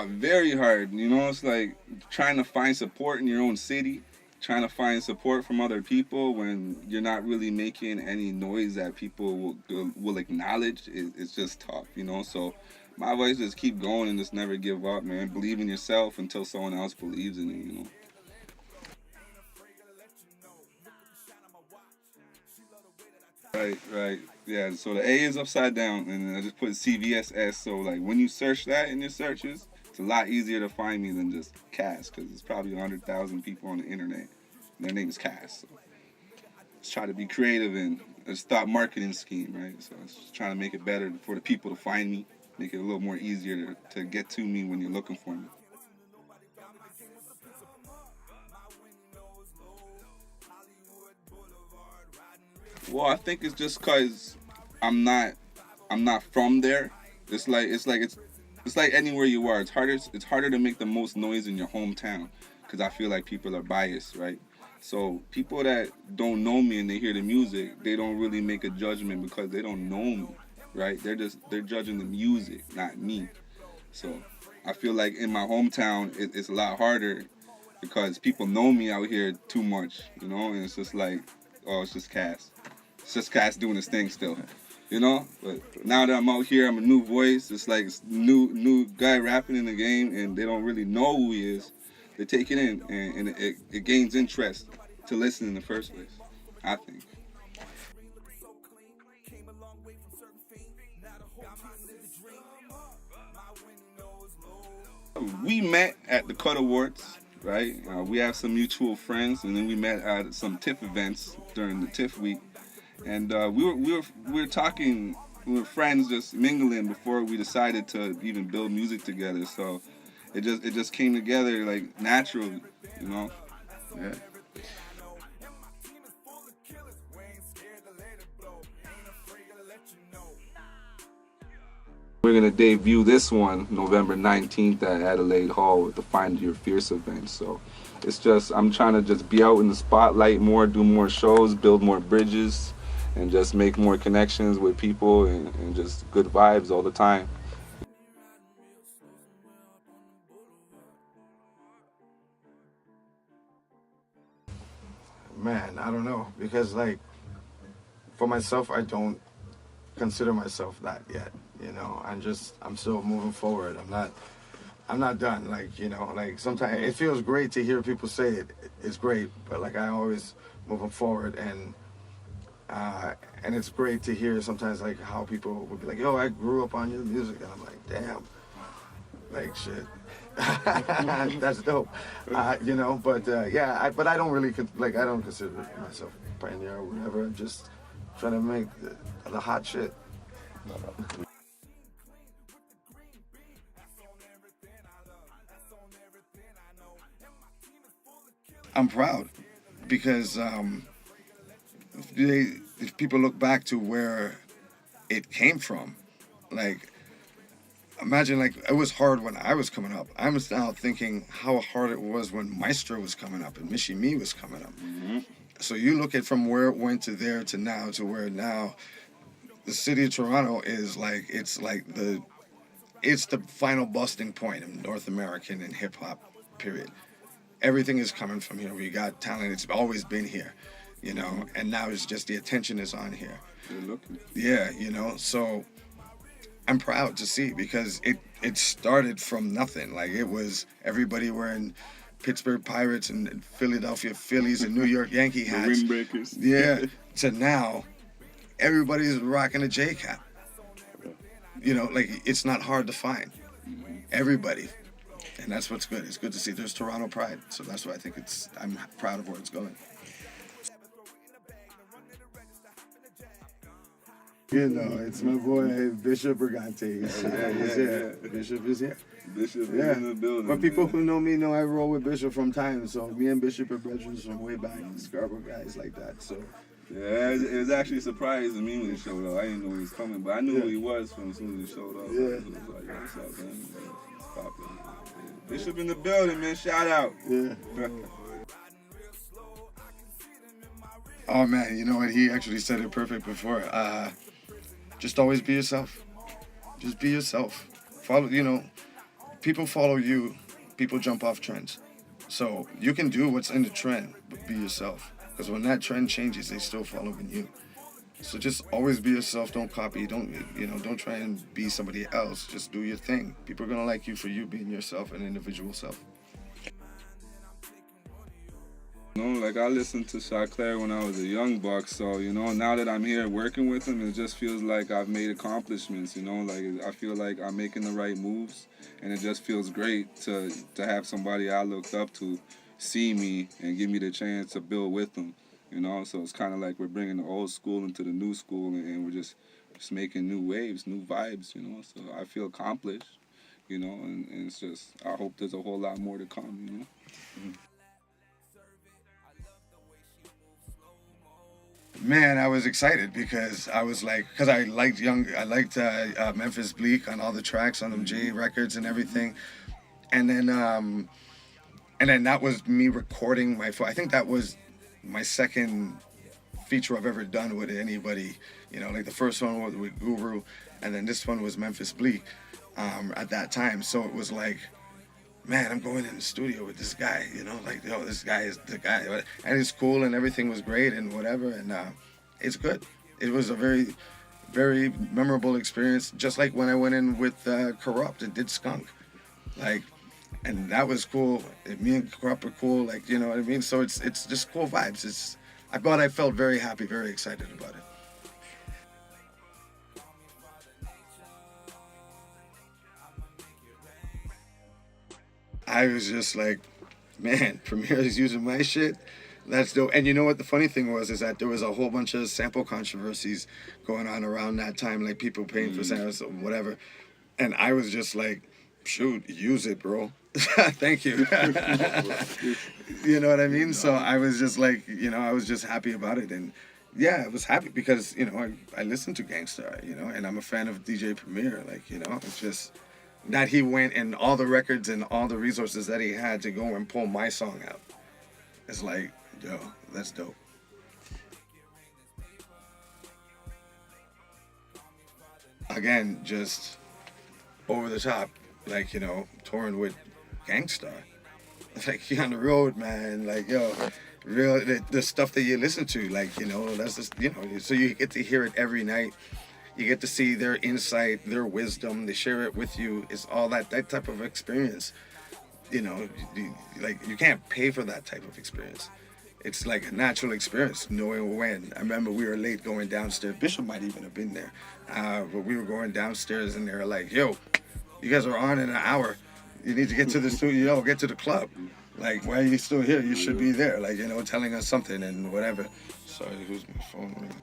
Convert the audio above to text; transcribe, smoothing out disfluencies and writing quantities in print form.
Very hard. You know, it's like trying to find support in your own city, trying to find support from other people when you're not really making any noise that people will acknowledge. It's just tough, you know. So my advice is keep going and just never give up, man. Believe in yourself until someone else believes in you, you know. Right, right. Yeah, so the A is upside down, and I just put CVSS. So, like, when you search that in your searches, it's a lot easier to find me than just Cass, because there's probably 100,000 people on the internet. And their name is Cass. So, let's try to be creative and stop marketing scheme, right? So, it's just trying to make it better for the people to find me, make it a little more easier to get to me when you're looking for me. Well, I think it's just cause I'm not I'm not from there. It's like anywhere you are. It's harder to make the most noise in your hometown because I feel like people are biased, right? So people that don't know me and they hear the music, they don't really make a judgment because they don't know me, right? They're judging the music, not me. So I feel like in my hometown, it's a lot harder because people know me out here too much, you know, and it's just like, oh, it's just Cass. It's just Cass doing his thing still, you know. But now that I'm out here, I'm a new voice. It's like it's new guy rapping in the game, and they don't really know who he is. They take it in, and it gains interest to listen in the first place. I think. We met at the Cut Awards, right? We have some mutual friends, and then we met at some TIFF events during the TIFF week, and we were talking. We were friends, just mingling before we decided to even build music together. So it just came together like naturally, you know. Yeah. We're gonna debut this one November 19th at Adelaide Hall with the Find Your Fierce event. So it's just I'm trying to just be out in the spotlight more, do more shows, build more bridges, and just make more connections with people and just good vibes all the time. Man, I don't know because like for myself, I don't consider myself that yet. You know, I'm still moving forward. I'm not done. Like like sometimes it feels great to hear people say it's great, but like I always moving forward and it's great to hear sometimes like how people would be like, yo, I grew up on your music, and I'm like, damn, like shit. That's dope, But yeah, but I don't really like I don't consider myself a pioneer or whatever. I'm just trying to make the hot shit. I'm proud because if people look back to where it came from, like imagine like it was hard when I was coming up. I'm now thinking how hard it was when Maestro was coming up and Michi Me was coming up. Hmm. So you look at from where it went to there to now to where now the city of Toronto is like it's the final busting point in North American and hip hop period. Everything is coming from here. We got talent. It's always been here, and now it's just the attention is on here. You're looking. Yeah, so I'm proud to see because it started from nothing. Like it was everybody wearing Pittsburgh Pirates and Philadelphia Phillies and New York Yankee The hats. windbreakers. Yeah, to now everybody's rocking a J cap. Like it's not hard to find. Everybody. And that's what's good. It's good to see. There's Toronto pride. So that's why I think I'm proud of where it's going. It's my boy Bishop Brigante. He's here. Bishop is here. Bishop is Yeah. in the building. But people man. who know me know I roll with Bishop from time. So me and Bishop are brothers from way back, Scarborough guys like that. So Yeah, it was actually surprising me when he showed up. I didn't know he was coming, but I knew Yeah. who he was from as soon as he showed up. Yeah. So it was like, yo, what's up, man? It's popping. Bishop in the building, man. Shout out. yeah. Oh man, you know what? He actually said it perfect before. Just always be yourself. Just be yourself. Follow. People follow you. People jump off trends. So you can do what's in the trend, but be yourself. Because when that trend changes, they still following you. So just always be yourself. Don't copy. Don't try and be somebody else. Just do your thing. People are gonna like you for you being yourself, an individual self. Like I listened to Choclair when I was a young buck, so now that I'm here working with him, it just feels like I've made accomplishments. Like I feel like I'm making the right moves, and it just feels great to have somebody I looked up to see me and give me the chance to build with them. So it's kind of like we're bringing the old school into the new school, and we're just making new waves, new vibes. So I feel accomplished. And it's just I hope there's a whole lot more to come. Man, I was excited because I liked Memphis Bleak on all the tracks on them J records and everything, and then that was me recording I think that was my second feature I've ever done with anybody. Like the first one was with Guru, and then this one was Memphis Bleak at that time. So it was like, man, I'm going in the studio with this guy, this guy is the guy. And it's cool and everything was great and whatever. And it's good. It was a very, very memorable experience. Just like when I went in with Corrupt and did Skunk. And that was cool. And me and Corrupt were cool. You know what I mean? So it's just cool vibes. I felt very happy, very excited about it. I was just like, man, Premiere is using my shit. That's dope. And you know what the funny thing was is that there was a whole bunch of sample controversies going on around that time, like people paying for samples or whatever. And I was just like, shoot, use it, bro. Thank you. You know what I mean? So I was just like, I was just happy about it. And yeah, I was happy because, I listened to Gangstar, and I'm a fan of DJ Premier. It's just that he went and all the records and all the resources that he had to go and pull my song out. It's like, yo, that's dope. Again, just over the top, touring with Gangstar. It's like, you on the road, man. The stuff that you listen to, that's just, so you get to hear it every night. You get to see their insight, their wisdom. They share it with you. It's all that type of experience. You can't pay for that type of experience. It's like a natural experience, knowing when. I remember we were late going downstairs. Bishop might even have been there. But we were going downstairs and they were like, yo, you guys are on in an hour. You need to get to the studio, get to the club. Why are you still here? You should be there. Telling us something and whatever. Sorry, who's my phone ringing?